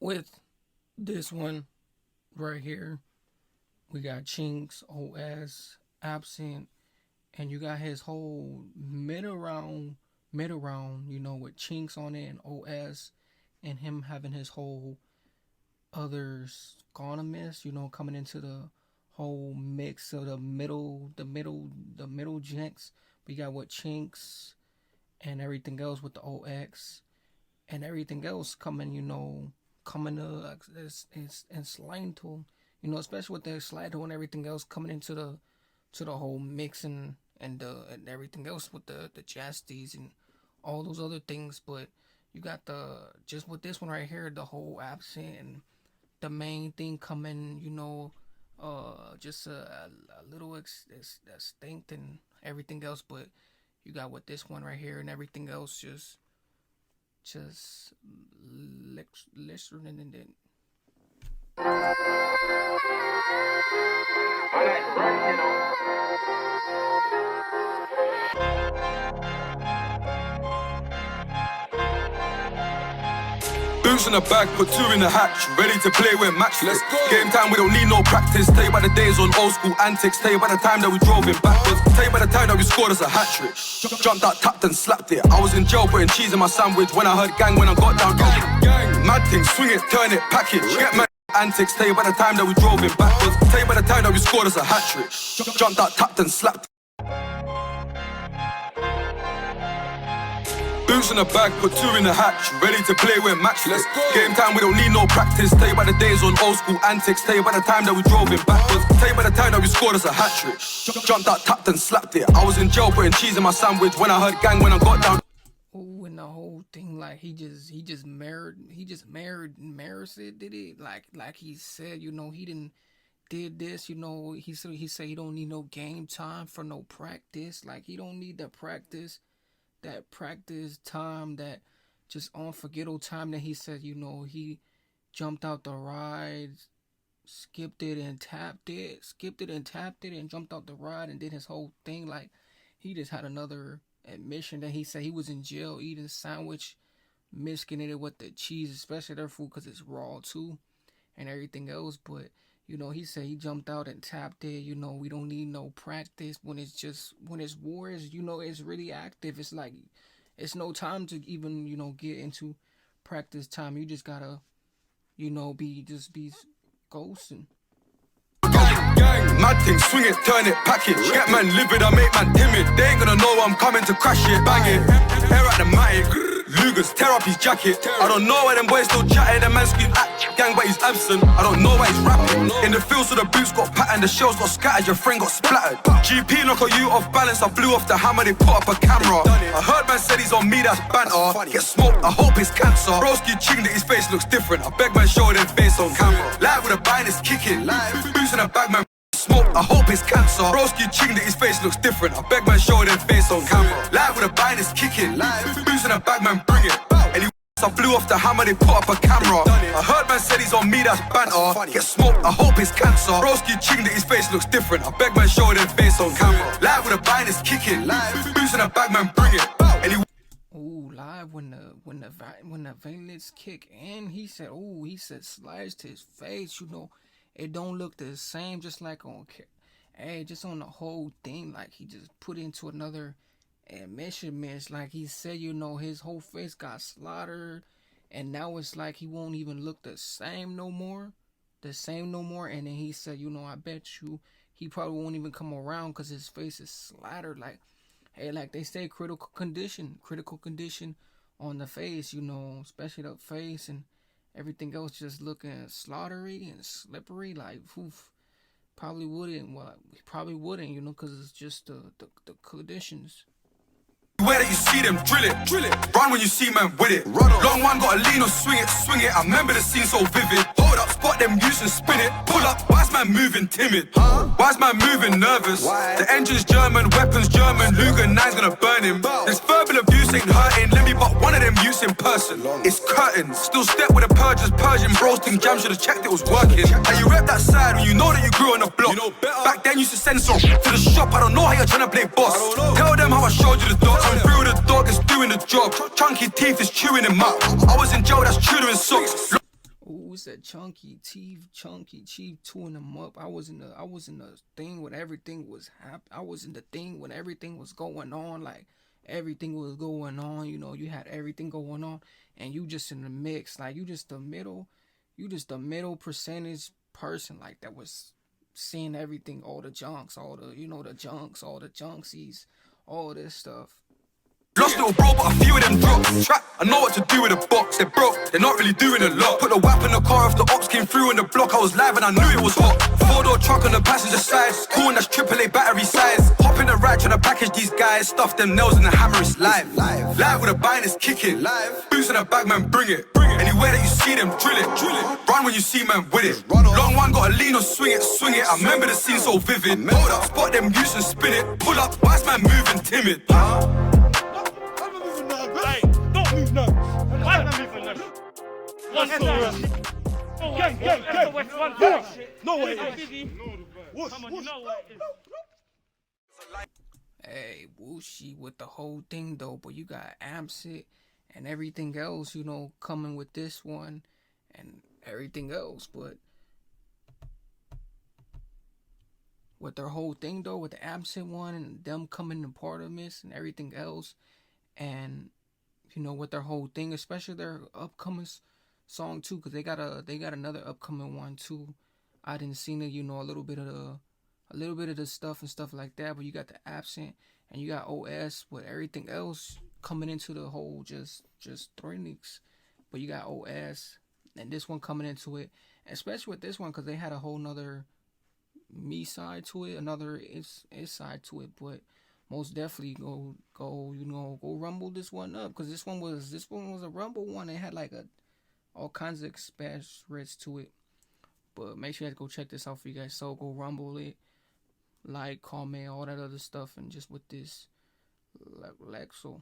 with this one right here, we got Chinx, OS, absent, and you got his whole mid-round, with Chinx on it and OS, and him having his whole others gonna miss, coming into the whole mix of the middle Jinx. We got what Chinx and everything else with the OX and everything else coming, coming to and sliding to, especially with the slide and everything else coming into the whole mix and everything else with the jasties and all those other things. But you got just with this one right here, the whole absent and the main thing coming, just a little extinct and everything else. But you got with this one right here and everything else just listening and then. Boots in the bag, put two in the hatch. Ready to play with match. Let's go. Game time, we don't need no practice. Tell you about the days on old school antics. Tell you about the time that we drove in backwards. Tell you about the time that we scored us a hat trick. Jumped out, tapped and slapped it. I was in jail putting cheese in my sandwich. When I heard gang, when I got down, gang. Mad thing, swing it, turn it, package. Get mad antics. Tell you about the time that we drove in backwards. Tell you about the time that we scored us a hat trick. Jumped out, tapped and slapped it. Boots in the bag, put two in the hatch. Ready to play with match. Let's go. Game time, we don't need no practice. Tell you about the days on old school antics. Tell you about the time that we drove in backwards. Tell you about the time that we scored us a hat trick. Jumped out, tapped and slapped it. I was in jail putting cheese in my sandwich. When I heard gang, when I got down. Oh, and the whole thing, like he just married Maricet, did it? Like he said, he didn't did this, he said he don't need no game time for no practice. Like he don't need the practice. That practice time, that just unforgettable time that he said, he jumped out the ride, skipped it and tapped it, and jumped out the ride and did his whole thing. Like he just had another admission that he said he was in jail eating a sandwich, mixing it with the cheese, especially their food because it's raw too and everything else. But he said he jumped out and tapped it. We don't need no practice when it's wars. It's really active. It's like it's no time to even get into practice time. You just gotta be ghosting. Gang, mad thing, swing it, turn it, package. Get man livid, I make man timid. They ain't gonna know I'm coming to crash it, bang it. Air at the mic. Lugas, tear up his jacket. I don't know why them boys still chatting. The man scream at gang, but he's absent. I don't know why he's rapping. In the field, so the boots got patterned, the shells got scattered, your friend got splattered. GP knock you off balance, I blew off the hammer, they put up a camera. I heard man said he's on me, that's banter. Get smoked, I hope it's cancer. Broski ching that his face looks different. I beg man show their face on camera. Live with a bang, it's kicking. Boots in the bag, man. Smoke, I hope it's cancer. Broski ching that his face looks different. I beg man show their face on camera. Live with a bang, it's kicking. Boots in the bag, man, bring it. And I blew off the hammer, they put up a camera. I heard man said he's on me, that's banter. Get smoked, I hope it's cancer. Broski ching that his face looks different. I beg man show their face on camera. Live with a bang, it's kicking. Boots in the bag, man, bring it. And ooh, live when the veinlets kick in, he said sliced his face, it don't look the same, just like just on the whole thing, like he just put into another admission, like he said, his whole face got slaughtered, and now it's like he won't even look the same no more, and then he said, I bet you he probably won't even come around because his face is slaughtered, like they say, critical condition on the face, especially the face and everything else just looking slaughtery and slippery, like oof, probably wouldn't, because it's just the conditions. Where that you see them, drill it. Run when you see man with it. Long one gotta lean or swing it. I remember the scene so vivid. Hold up, spot them use and spin it. Pull up, why's man moving timid? Why's man moving nervous? The engine's German, weapons German. Luger 9's gonna burn him. This verbal abuse ain't hurting. Let me but one of them use in person. It's curtains. Still step with the purges, Persian roasting jam. Should've checked it was working. And you rep that side when you know that you grew on the block. Back then you used to send some to the shop. I don't know how you're trying to play boss. Tell them how I showed you the dots. I'm through the dog is doing the job. Chunky teeth is chewing him up. I was in jail, that's chewing socks. Ooh, was that Chunky Chief touring them up. I was in the thing when everything was I was in the thing when everything was going on. Like everything was going on. You know, you had everything going on, and you just in the mix. Like you just the middle. You just the middle percentage person. Like that was seeing everything, all the junks, all the the junks, all the junksies, all this stuff. Lost little bro, but a few of them drops. Trap, I know what to do with a box. They're broke, they're not really doing a lot. Put the whap in the car if the ops came through on the block. I was live and I knew it was hot. 4-door truck on the passenger side. Cool, and that's AAA battery size. Hop in the ride, trying to package these guys. Stuff them nails in the hammer, it's live. Live with a bind, it's kicking. Live. Boots in the bag, man, bring it. Anywhere that you see them, drill it. Run when you see man with it. Long one, gotta lean or swing it. I remember the scene so vivid. Hold up, spot them use and spin it. Pull up, why's man moving timid? Hey, don't move now. Why am I moving now? One No way. Come on, you know what it is. Hey, Whooshy with the whole thing though, but you got Absent and everything else, coming with this one and everything else, but with their whole thing though, with the Absent one and them coming to part of this and everything else, and with their whole thing, especially their upcoming song too, because they got another upcoming one too. I didn't see it, a little bit of the stuff and stuff like that, but you got the Absent and you got OS with everything else coming into the whole just 3 weeks, but you got OS and this one coming into it, especially with this one because they had a whole nother me side to it, another its side to it, but most definitely go rumble this one up, because this one was a rumble one. It had like all kinds of express to it, but make sure you guys go check this out for you guys. So go rumble it, like, comment, all that other stuff, and just with this Lexo.